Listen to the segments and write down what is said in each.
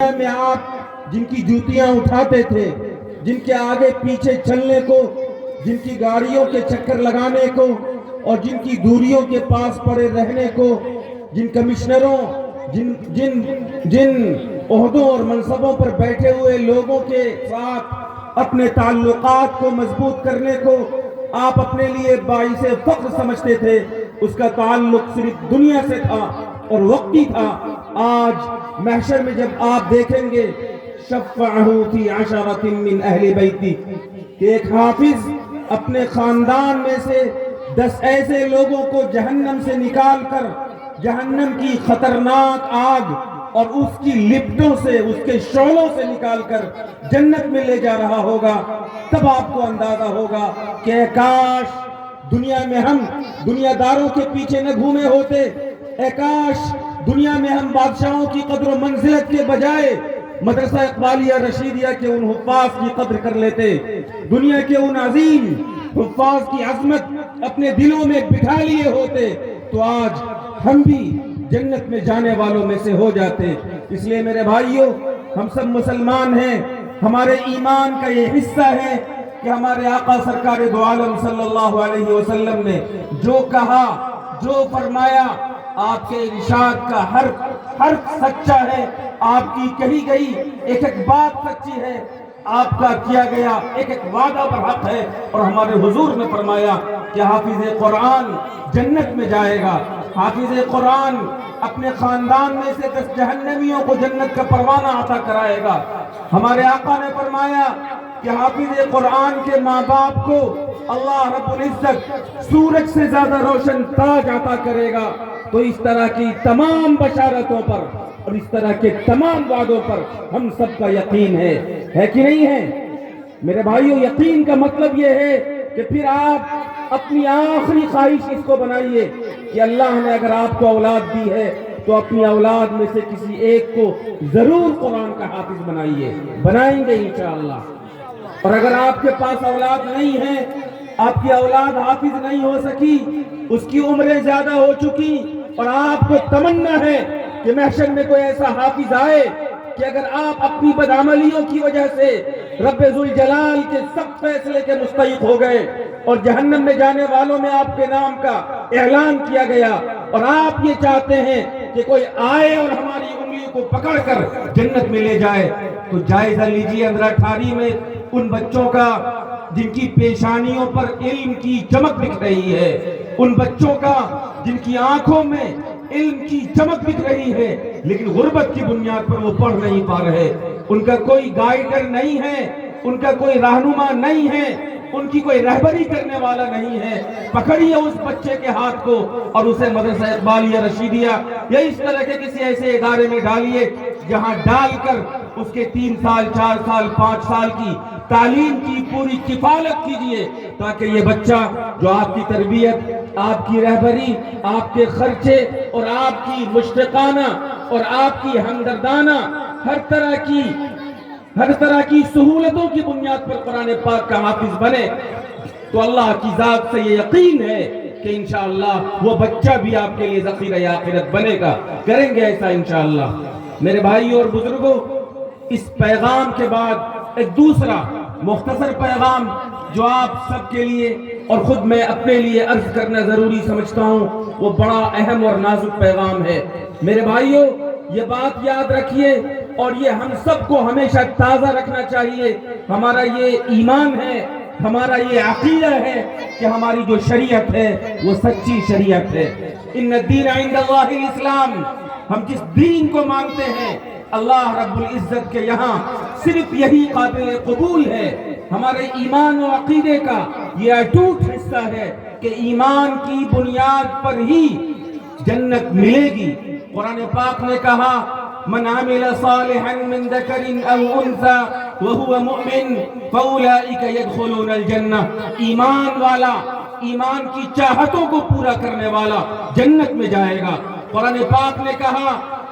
میں آپ جن کی جوتیاں اٹھاتے تھے، جن کے آگے پیچھے چلنے کو، جن کی گاڑیوں کے چکر لگانے کو اور جن کی دوریوں کے پاس پڑے رہنے کو، جن کمشنروں، جن عہدوں اور منصبوں پر بیٹھے ہوئے لوگوں کے ساتھ اپنے تعلقات کو مضبوط کرنے کو آپ اپنے لیے باعث فخر سمجھتے تھے، اس کا تعلق صرف دنیا سے تھا اور وقتی تھا۔ آج محشر میں جب آپ دیکھیں گے شفعہ فی عشرۃ من اہل بیتی کہ ایک حافظ اپنے خاندان میں سے 10 ایسے لوگوں کو جہنم سے نکال کر جہنم کی خطرناک آگ اور اس کی لپٹوں سے، اس کے شعلوں سے نکال کر جنت میں لے جا رہا ہوگا، تب آپ کو اندازہ ہوگا کہ کاش دنیا میں ہم دنیا داروں کے پیچھے نہ گھومے ہوتے، اے کاش دنیا میں ہم بادشاہوں کی قدر و منزلت کے بجائے مدرسہ اقبالیہ رشیدیہ کے ان حفاظ کی قدر کر لیتے، دنیا کے ان عظیم حفاظ کی عظمت اپنے دلوں میں بٹھا لیے ہوتے تو آج ہم بھی جنت میں جانے والوں میں سے ہو جاتے۔ اس لیے میرے بھائیوں، ہم سب مسلمان ہیں، ہمارے ایمان کا یہ حصہ ہے کہ ہمارے آقا سرکار دو عالم صلی اللہ علیہ وسلم نے جو کہا، جو فرمایا، آپ کے ارشاد کا ہر حرف سچا ہے، آپ کی کہی گئی ایک ایک بات سچی ہے، آپ کا کیا گیا ایک ایک وعدہ پر حق ہے۔ اور ہمارے حضور نے فرمایا کہ حافظ قرآن جنت میں جائے گا، حافظ قرآن اپنے خاندان میں سے 10 جہنمیوں کو جنت کا پروانہ عطا کرائے گا۔ ہمارے آقا نے فرمایا کہ حافظ قرآن کے ماں باپ کو اللہ رب العزت سورج سے زیادہ روشن تاج عطا کرے گا۔ تو اس طرح کی تمام بشارتوں پر اور اس طرح کے تمام وعدوں پر ہم سب کا یقین ہے کہ نہیں ہے؟ میرے بھائیوں، یقین کا مطلب یہ ہے کہ پھر آپ اپنی آخری خواہش اس کو بنائیے کہ اللہ نے اگر آپ کو اولاد دی ہے تو اپنی اولاد میں سے کسی ایک کو ضرور قرآن کا حافظ بنائیے، بنائیں گے انشاءاللہ۔ اور اگر آپ کے پاس اولاد نہیں ہے، آپ کی اولاد حافظ نہیں ہو سکی، اس کی عمریں زیادہ ہو چکی اور آپ کو تمنا ہے کہ محشر میں کوئی ایسا حافظ آئے کہ اگر آپ اپنی بدعملیوں کی وجہ سے رب ذوالجلال کے سخت فیصلے کے مستحق ہو گئے اور جہنم میں جانے والوں میں آپ کے نام کا اعلان کیا گیا اور آپ یہ چاہتے ہیں کہ کوئی آئے اور ہماری انگلیوں کو پکڑ کر جنت میں لے جائے، تو جائزہ لیجیے 15/18 میں ان بچوں کا جن کی پیشانیوں پر علم کی چمک دکھ رہی ہے، ان بچوں کا جن کی آنکھوں میں علم کی چمک دکھ رہی ہے لیکن غربت کی بنیاد پر وہ پڑھ نہیں پا رہے، ان کا کوئی گائیڈر نہیں ہے، ان کا کوئی رہنما نہیں ہے، ان کی کوئی رہبری کرنے والا نہیں ہے۔ پکڑیے اس بچے کے ہاتھ کو اور اسے مدرسہ اقبالیہ رشیدیہ یا اس طرح کے کسی ایسے ادارے میں ڈالیے جہاں ڈال کر اس کے 3 سال 4 سال 5 سال کی تعلیم کی پوری کفالت کیجیے، تاکہ یہ بچہ جو آپ کی تربیت، آپ کی رہبری، آپ کے خرچے اور آپ کی مشفقانہ اور آپ کی ہمدردانہ ہر طرح کی سہولتوں کی بنیاد پر قرآن پاک کا حافظ بنے، تو اللہ کی ذات سے یہ یقین ہے کہ انشاءاللہ وہ بچہ بھی آپ کے لیے ذخیرہ آخرت بنے گا۔ کریں گے ایسا انشاءاللہ۔ میرے بھائیوں اور بزرگوں، اس پیغام کے بعد ایک دوسرا مختصر پیغام جو آپ سب کے لیے اور خود میں اپنے لیے عرض کرنا ضروری سمجھتا ہوں، وہ بڑا اہم اور نازک پیغام ہے۔ میرے بھائیوں، یہ بات یاد رکھیے اور یہ ہم سب کو ہمیشہ تازہ رکھنا چاہیے، ہمارا یہ ایمان ہے، ہمارا یہ عقیدہ ہے کہ ہماری جو شریعت ہے وہ سچی شریعت ہے۔ ان الدین عند اللہ الاسلام، ہم جس دین کو مانتے ہیں اللہ رب العزت کے یہاں صرف یہی قابل قبول ہے۔ ہمارے ایمان و عقیدے کا یہ اٹوٹ حصہ ہے کہ ایمان کی بنیاد پر ہی جنت ملے گی۔ قرآن پاک نے کہا من عمل صالحا من ذکر او انثى وهو مؤمن فاولئک يدخلون الجنہ، ایمان والا، ایمان کی چاہتوں کو پورا کرنے والا جنت میں جائے گا۔ قرآن پاک نے کہا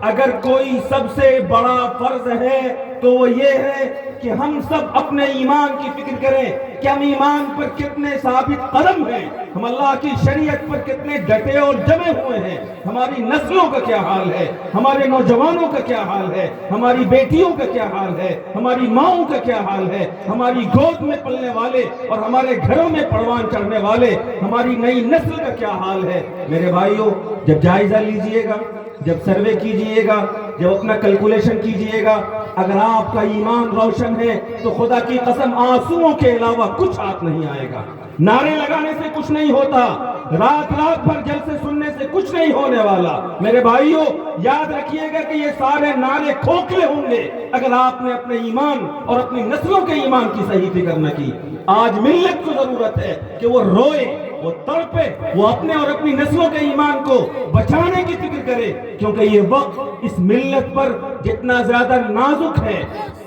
اگر کوئی سب سے بڑا فرض ہے تو وہ یہ ہے کہ ہم سب اپنے ایمان کی فکر کریں کہ ہم ایمان پر کتنے ثابت قدم ہیں، ہم اللہ کی شریعت پر کتنے ڈٹے اور جمے ہوئے ہیں، ہماری نسلوں کا کیا حال ہے، ہمارے نوجوانوں کا کیا حال ہے، ہماری بیٹیوں کا کیا حال ہے، ہماری ماؤں کا کیا حال ہے، ہماری گود میں پلنے والے اور ہمارے گھروں میں پروان چڑھنے والے ہماری نئی نسل کا کیا حال ہے۔ میرے بھائیوں، جب جائزہ لیجئے گا، جب سروے کیجئے گا، جب اپنا کیلکولیشن کیجئے گا، اگر آپ کا ایمان روشن ہے تو خدا کی قسم آنسوؤں کے علاوہ کچھ ہاتھ نہیں آئے گا، نعرے لگانے سے کچھ نہیں ہوتا، رات بھر جلسے سننے سے کچھ نہیں ہونے والا۔ میرے بھائیوں، یاد رکھیے گا کہ یہ سارے نعرے کھوکھلے ہوں گے اگر آپ نے اپنے ایمان اور اپنی نسلوں کے ایمان کی صحیح فکر نہ کی۔ آج ملت کو ضرورت ہے کہ وہ روئے، وہ تڑپے، وہ اپنے اور اپنی نسلوں کے ایمان کو بچانے کی فکر کرے، کیونکہ یہ وقت اس ملت پر جتنا زیادہ نازک ہے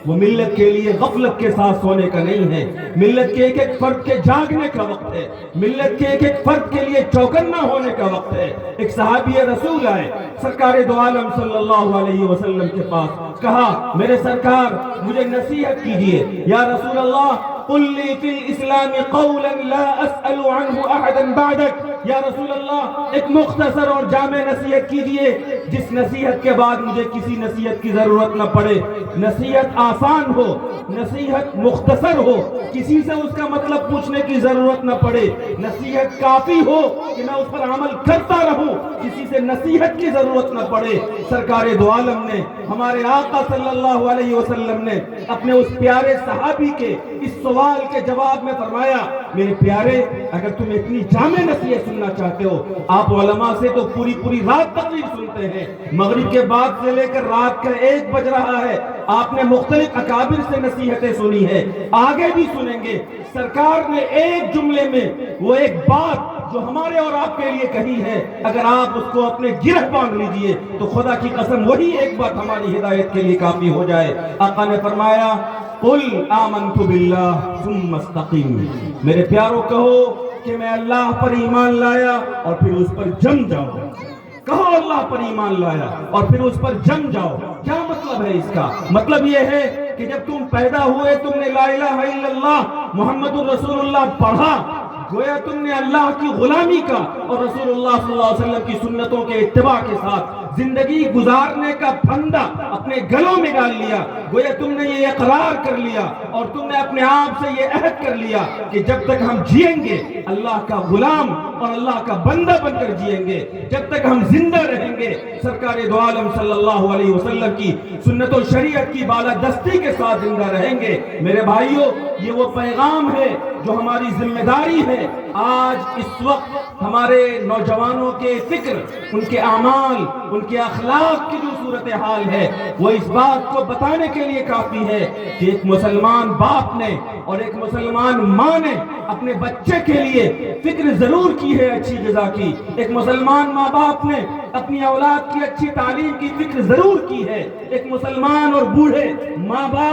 وہ ملت کے لیے غفلت کے ساتھ سونے کا نہیں ہے، ملت کے ایک ایک فرد کے جاگنے کا وقت ہے، ملت کے ایک ایک فرد کے لیے چوکنا ہونے کا وقت ہے۔ ایک صحابی رسول آئے سرکار دو عالم صلی اللہ علیہ وسلم کے پاس، کہا میرے سرکار مجھے نصیحت کیجئے، یا رسول اللہ قل لی فی الاسلام قولا لا اسأل عنہ احدا بعدک، یا رسول اللہ ایک مختصر اور جامع نصیحت کیجئے جس نصیحت کے بعد مجھے کسی نصیحت کی ضرورت نہ پڑے، نصیحت آسان ہو، نصیحت مختصر ہو، کسی سے اس کا مطلب پوچھنے کی ضرورت نہ پڑے، نصیحت کافی ہو کہ میں اس پر عمل کرتا رہوں، کسی سے نصیحت کی ضرورت نہ پڑے۔ سرکار دو عالم نے، ہمارے آقا صلی اللہ علیہ وسلم نے اپنے اس پیارے صحابی کے اس سوال کے جواب میں فرمایا، میرے پیارے اگر تم اتنی جامع نصیحت سننا چاہتے ہو، آپ علماء سے تو پوری رات تقریر سنتے ہیں، مغرب کے بعد سے لے کر رات کا 1 بج رہا ہے، آپ نے مختلف اکابر سے نصیحتیں سنی ہے، آگے بھی سنیں گے۔ سرکار نے ایک جملے میں وہ ایک بات جو ہمارے اور آپ کے لیے کہی ہے، اگر آپ اس کو اپنے گرہ باندھ لیجئے تو خدا کی قسم وہی ایک بات ہماری ہدایت کے لیے کافی ہو جائے۔ آقا نے فرمایا قل آمنت باللہ ثم استقیم، میرے پیاروں کہو کہ میں اللہ پر ایمان لایا اور پھر اس پر جم جاؤ، کہو اللہ پر ایمان لایا اور پھر اس پر جم جاؤ۔ کیا مطلب ہے اس کا؟ مطلب یہ ہے کہ جب تم پیدا ہوئے تم نے لا الہ الا اللہ محمد الرسول اللہ پڑھا، گویا تم نے اللہ کی غلامی کا اور رسول اللہ صلی اللہ علیہ وسلم کی سنتوں کے اتباع کے ساتھ زندگی گزارنے کا پھندا اپنے گلوں میں ڈال لیا، گویا تم نے یہ اقرار کر لیا اور تم نے اپنے آپ سے یہ عہد کر لیا کہ جب تک ہم جئیں گے اللہ کا غلام اور اللہ کا بندہ بن کر جئیں گے، جب تک ہم زندہ رہیں گے سرکار دو عالم صلی اللہ علیہ وسلم کی سنت و شریعت کی بالادستی کے ساتھ زندہ رہیں گے۔ میرے بھائیوں، یہ وہ پیغام ہے جو ہماری ذمہ داری ہے۔ آج اس وقت ہمارے نوجوانوں کے فکر، ان کے اعمال، ان کے اخلاق کی جو صورتحال ہے وہ اس بات کو بتانے کے لیے کافی ہے کہ ایک مسلمان باپ نے اور ایک مسلمان ماں نے اپنے بچے کے لیے فکر ضرور کی ہے اچھی غذا کی، ایک مسلمان ماں باپ نے اپنی اولاد کی اچھی تعلیم کی فکر ضرور کی ہے، ایک مسلمان اور بوڑھے ماں باپ